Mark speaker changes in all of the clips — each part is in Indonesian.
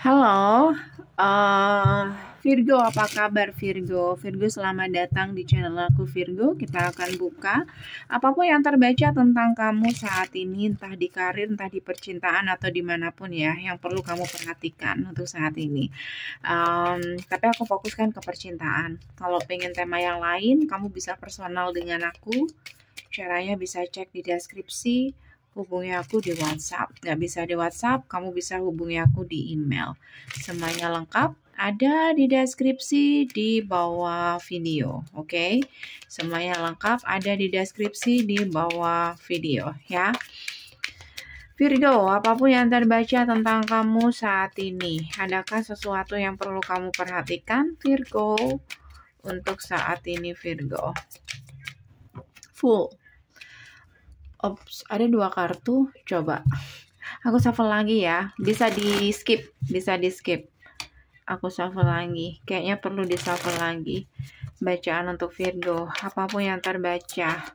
Speaker 1: Halo, eh, Virgo, apa kabar Virgo? Virgo, selamat datang di channel aku Virgo. Kita akan buka apapun yang terbaca tentang kamu saat ini, entah di karir, entah di percintaan, atau dimanapun ya, yang perlu kamu perhatikan untuk saat ini. Tapi aku fokuskan ke percintaan. Kalau pengen tema yang lain, kamu bisa personal dengan aku. Caranya bisa cek di deskripsi, hubungi aku di WhatsApp. Nggak bisa di WhatsApp, kamu bisa hubungi aku di email. Semuanya lengkap ada di deskripsi di bawah video, oke? Semuanya lengkap ada di deskripsi di bawah video ya. Virgo, apapun yang terbaca tentang kamu saat ini, adakah sesuatu yang perlu kamu perhatikan Virgo untuk saat ini Virgo? Full. Ops, ada 2 kartu. Coba aku shuffle lagi ya. Bisa di skip, bisa di skip. Aku shuffle lagi. Kayaknya perlu di shuffle lagi. Bacaan untuk Virgo. Apapun yang terbaca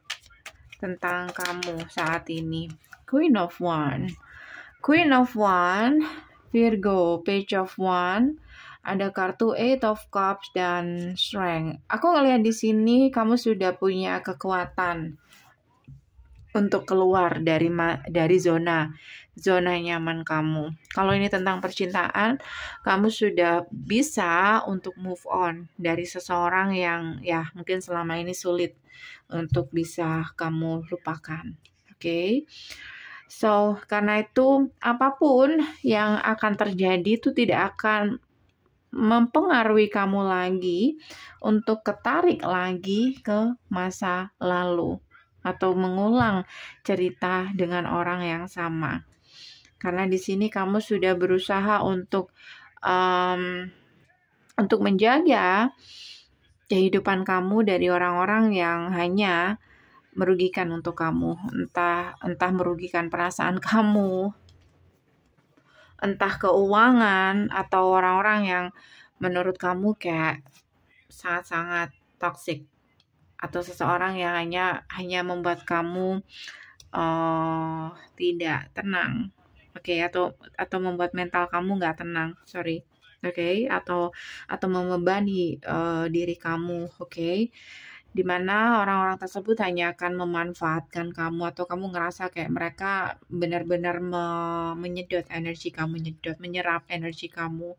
Speaker 1: tentang kamu saat ini. Queen of One. Queen of One, Virgo, Page of One. Ada kartu Eight of Cups dan Strength. Aku ngelihat di sini kamu sudah punya kekuatan untuk keluar dari zona nyaman kamu. Kalau ini tentang percintaan, kamu sudah bisa untuk move on dari seseorang yang ya mungkin selama ini sulit untuk bisa kamu lupakan. Oke. So, karena itu apapun yang akan terjadi itu tidak akan mempengaruhi kamu lagi untuk ketarik lagi ke masa lalu atau mengulang cerita dengan orang yang sama. Karena di sini kamu sudah berusaha untuk menjaga kehidupan kamu dari orang-orang yang hanya merugikan untuk kamu, entah merugikan perasaan kamu, entah keuangan, atau orang-orang yang menurut kamu kayak sangat-sangat toksik, atau seseorang yang hanya membuat kamu tidak tenang, oke, atau membuat mental kamu nggak tenang, sorry, oke, atau membebani diri kamu, oke, dimana orang-orang tersebut hanya akan memanfaatkan kamu atau kamu ngerasa kayak mereka benar-benar menyedot energi kamu, menyerap energi kamu.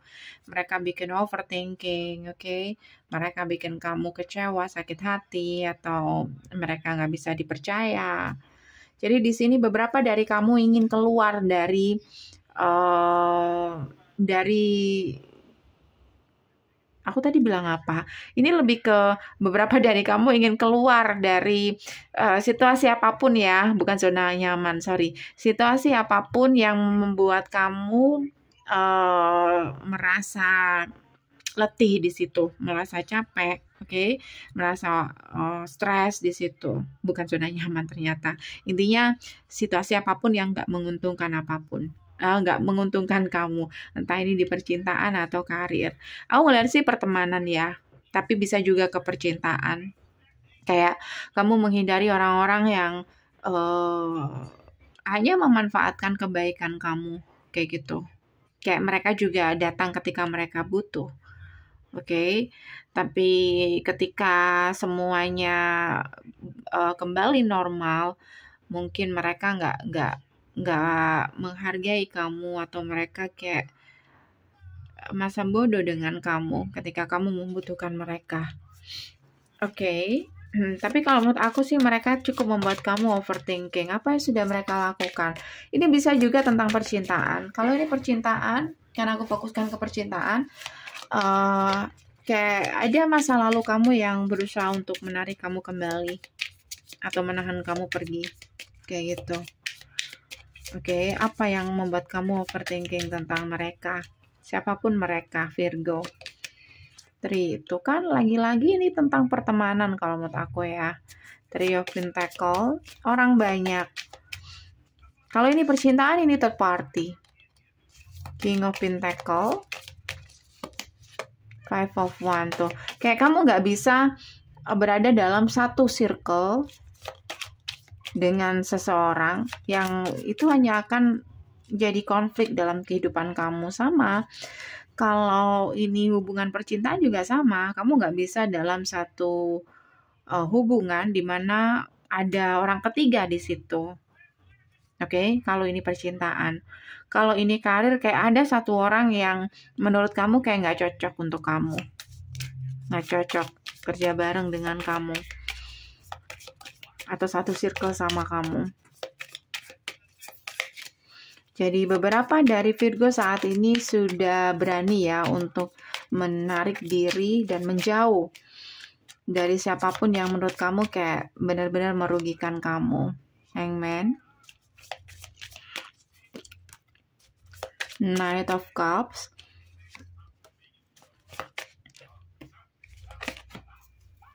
Speaker 1: Mereka bikin overthinking, oke? Mereka bikin kamu kecewa, sakit hati, atau mereka nggak bisa dipercaya. Jadi di sini beberapa dari kamu ingin keluar dari aku tadi bilang apa? Ini lebih ke beberapa dari kamu ingin keluar dari situasi apapun ya, bukan zona nyaman, sorry. Situasi apapun yang membuat kamu merasa letih di situ, merasa capek, oke, merasa stres di situ, bukan zona nyaman ternyata. Intinya situasi apapun yang nggak menguntungkan nggak menguntungkan kamu, entah ini di percintaan atau karir. Aku ngeliat sih pertemanan ya, tapi bisa juga ke percintaan. Kayak kamu menghindari orang-orang yang hanya memanfaatkan kebaikan kamu, kayak gitu. Kayak mereka juga datang ketika mereka butuh. Oke, tapi ketika semuanya kembali normal, mungkin mereka nggak menghargai kamu, atau mereka kayak masa bodoh dengan kamu ketika kamu membutuhkan mereka. Oke. Tapi kalau menurut aku sih mereka cukup membuat kamu overthinking. Apa yang sudah mereka lakukan? Ini bisa juga tentang percintaan. Kalau ini percintaan, karena aku fokuskan ke percintaan, kayak ada masa lalu kamu yang berusaha untuk menarik kamu kembali atau menahan kamu pergi, kayak gitu. Oke, apa yang membuat kamu overthinking tentang mereka? Siapapun mereka, Virgo. Itu kan lagi-lagi ini tentang pertemanan kalau menurut aku ya. Three of Pentacle, orang banyak. Kalau ini percintaan, ini third party. King of Pentacle, Five of One tuh. Kayak kamu nggak bisa berada dalam satu circle dengan seseorang yang itu hanya akan jadi konflik dalam kehidupan kamu. Sama kalau ini hubungan percintaan juga sama, kamu nggak bisa dalam satu hubungan dimana ada orang ketiga di situ. Oke, kalau ini percintaan. Kalau ini karir, kayak ada satu orang yang menurut kamu kayak nggak cocok untuk kamu, nggak cocok kerja bareng dengan kamu atau satu circle sama kamu. Jadi beberapa dari Virgo saat ini sudah berani ya untuk menarik diri dan menjauh dari siapapun yang menurut kamu kayak benar-benar merugikan kamu. Hangman, Knight of Cups,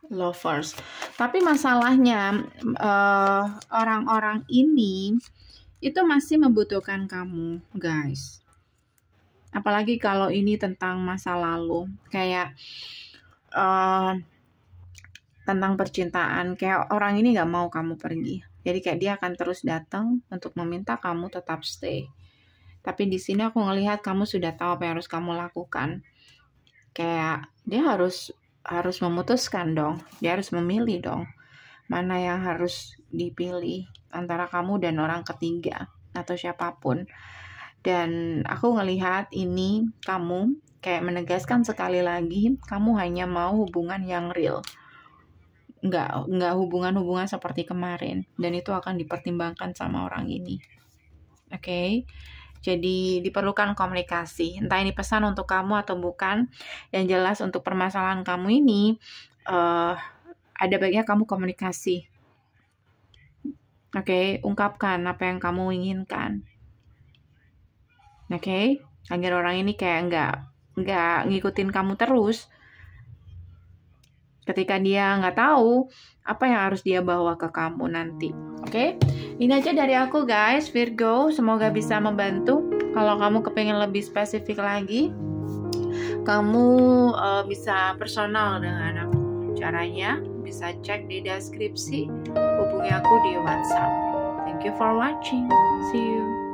Speaker 1: Lovers. Tapi masalahnya orang-orang ini itu masih membutuhkan kamu, guys. Apalagi kalau ini tentang masa lalu, kayak tentang percintaan, kayak orang ini nggak mau kamu pergi. Jadi kayak dia akan terus datang untuk meminta kamu tetap stay. Tapi di sini aku ngelihat kamu sudah tahu apa yang harus kamu lakukan. Kayak dia harus memutuskan dong, dia harus memilih dong mana yang harus dipilih antara kamu dan orang ketiga atau siapapun. Dan aku ngelihat ini kamu kayak menegaskan sekali lagi, kamu hanya mau hubungan yang real, nggak hubungan-hubungan seperti kemarin, dan itu akan dipertimbangkan sama orang ini. Oke? Jadi diperlukan komunikasi, entah ini pesan untuk kamu atau bukan. Yang jelas untuk permasalahan kamu ini ada baiknya kamu komunikasi. Oke, ungkapkan apa yang kamu inginkan. Oke, agar orang ini kayak nggak ngikutin kamu terus. Ketika dia nggak tahu apa yang harus dia bawa ke kamu nanti. Oke? Ini aja dari aku guys, Virgo. Semoga bisa membantu. Kalau kamu kepengen lebih spesifik lagi, kamu bisa personal dengan aku. Caranya bisa cek di deskripsi, hubungi aku di WhatsApp. Thank you for watching. See you.